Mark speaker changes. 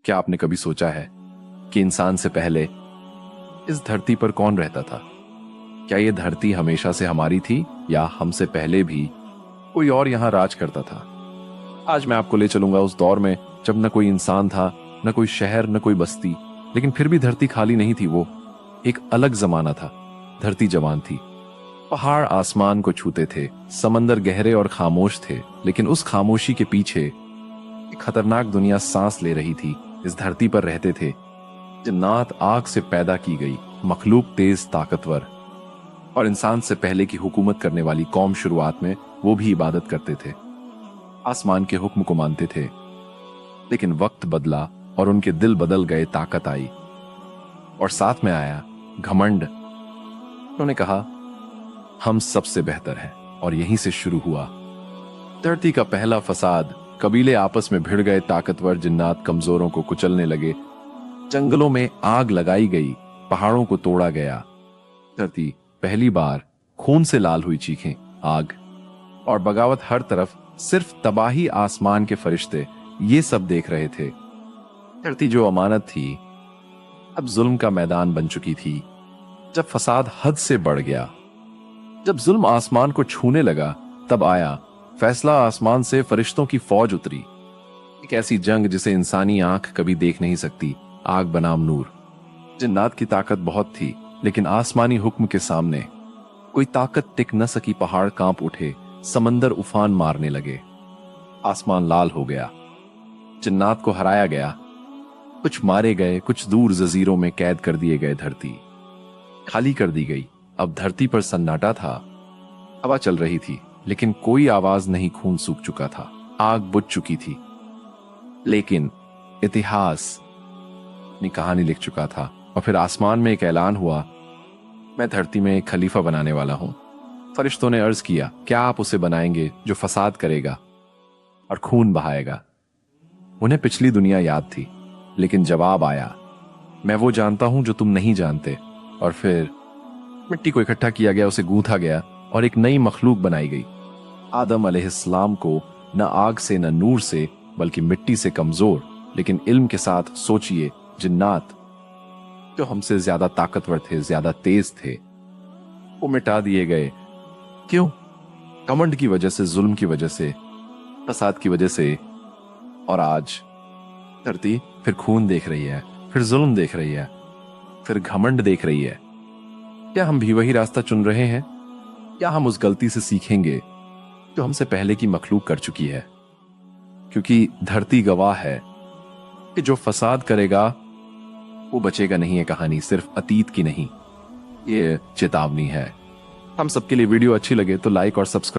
Speaker 1: क्या आपने कभी सोचा है कि इंसान से पहले इस धरती पर कौन रहता था? क्या ये धरती हमेशा से हमारी थी या हमसे पहले भी कोई और यहाँ राज करता था? आज मैं आपको ले चलूंगा उस दौर में जब न कोई इंसान था, न कोई शहर, न कोई बस्ती, लेकिन फिर भी धरती खाली नहीं थी। वो एक अलग जमाना था। धरती जवान थी। पहाड़ आसमान को छूते थे, समंदर गहरे और खामोश थे, लेकिन उस खामोशी के पीछे एक खतरनाक दुनिया सांस ले रही थी। इस धरती पर रहते थे जिन्नात, आग से पैदा की गई मखलूक, तेज, ताकतवर, और इंसान से पहले की हुकूमत करने वाली कौम। शुरुआत में वो भी इबादत करते थे, आसमान के हुक्म को मानते थे, लेकिन वक्त बदला और उनके दिल बदल गए। ताकत आई और साथ में आया घमंड। उन्होंने कहा, हम सबसे बेहतर हैं, और यहीं से शुरू हुआ धरती का पहला फसाद। कबीले आपस में भिड़ गए, ताकतवर जिन्नात कमजोरों को कुचलने लगे, जंगलों में आग लगाई गई, पहाड़ों को तोड़ा गया। धरती पहली बार खून से लाल हुई। चीखें, आग और बगावत हर तरफ, सिर्फ तबाही। आसमान के फरिश्ते ये सब देख रहे थे। धरती जो अमानत थी अब जुल्म का मैदान बन चुकी थी। जब फसाद हद से बढ़ गया, जब जुल्म आसमान को छूने लगा, तब आया फैसला। आसमान से फरिश्तों की फौज उतरी। एक ऐसी जंग जिसे इंसानी आंख कभी देख नहीं सकती। आग बनाम नूर। जिन्नात की ताकत बहुत थी, लेकिन आसमानी हुक्म के सामने कोई ताकत टिक न सकी। पहाड़ कांप उठे, समंदर उफान मारने लगे, आसमान लाल हो गया। जिन्नात को हराया गया, कुछ मारे गए, कुछ दूर जजीरों में कैद कर दिए गए। धरती खाली कर दी गई। अब धरती पर सन्नाटा था। हवा चल रही थी, लेकिन कोई आवाज नहीं। खून सूख चुका था, आग बुझ चुकी थी, लेकिन इतिहास अपनी कहानी लिख चुका था। और फिर आसमान में एक ऐलान हुआ, मैं धरती में एक खलीफा बनाने वाला हूं। फरिश्तों ने अर्ज किया, क्या आप उसे बनाएंगे जो फसाद करेगा और खून बहाएगा? उन्हें पिछली दुनिया याद थी, लेकिन जवाब आया, मैं वो जानता हूं जो तुम नहीं जानते। और फिर मिट्टी को इकट्ठा किया गया, उसे गूंथा गया और एक नई मखलूक बनाई गई। आदम अलैहिस्सलाम को न आग से न नूर से, बल्कि मिट्टी से कमजोर, लेकिन इल्म के साथ। सोचिए, जिन्नात जो हमसे ज्यादा ताकतवर थे, ज्यादा तेज थे, वो मिटा दिए गए। क्यों? घमंड की वजह से, जुल्म की वजह से, फसाद की वजह से। और आज धरती फिर खून देख रही है, फिर जुल्म देख रही है, फिर घमंड देख रही है। क्या हम भी वही रास्ता चुन रहे हैं, या हम उस गलती से सीखेंगे जो हमसे पहले की मखलूक कर चुकी है? क्योंकि धरती गवाह है कि जो फसाद करेगा वो बचेगा नहीं। है कहानी सिर्फ अतीत की नहीं, ये चेतावनी है। हम सबके लिए वीडियो अच्छी लगे तो लाइक और सब्सक्राइब